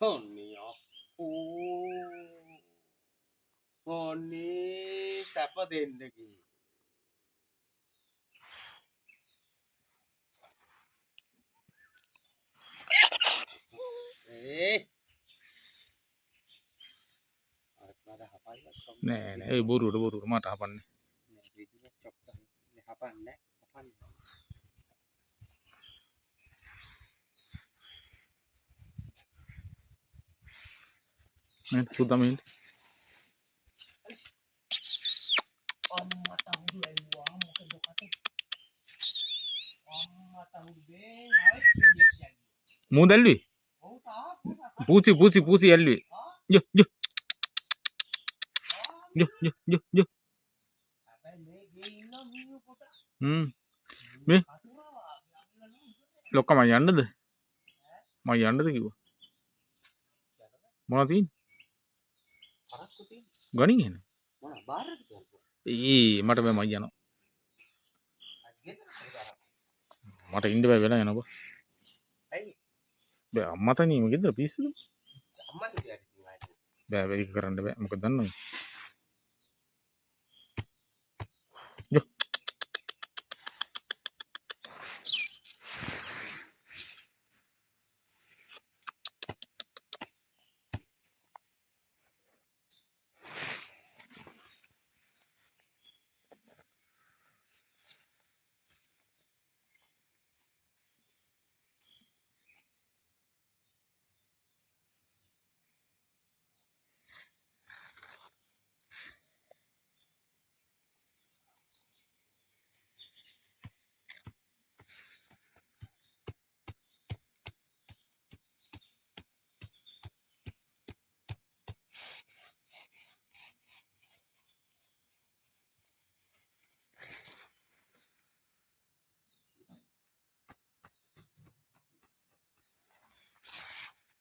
හොන්නේ අප්පෝ හොන්නේ සැප දෙන්න කි. අර හපන්න නෑ නෑ ඒ බොරුවට මට හපන්නේ. හපන්නේ හපන්නේ. නේ පුතමින් අම්මට අහුරු ඇල්ලුවා මොකද කට අම්මට අහුරු බෙන් ආයෙත් පිළියෙත් ඇල්ලුවා. මූ දැල්ලුවේ ඔව් තා පූසි ඇල්ලුවේ යෝ යෝ යෝ යෝ යෝ යෝ හැබැයි මේ ගේ ඉන්න මීයෝ පොත මේ කටුරා ලොක්ක මම යන්නද කිව්වා මොනවද තියෙන්නේ පරක්කු තියෙන ගණින් එහෙනම් මොන බාරද මට බෑ මම යනවා ගෙදර මට ඉන්න බෑ වෙලා යනවා ඇයි බෑ අම්මා තනියම ගෙදර පිස්සුද අම්මට දෙයක් බෑ ඒක කරන්න බෑ මොකද දන්නවද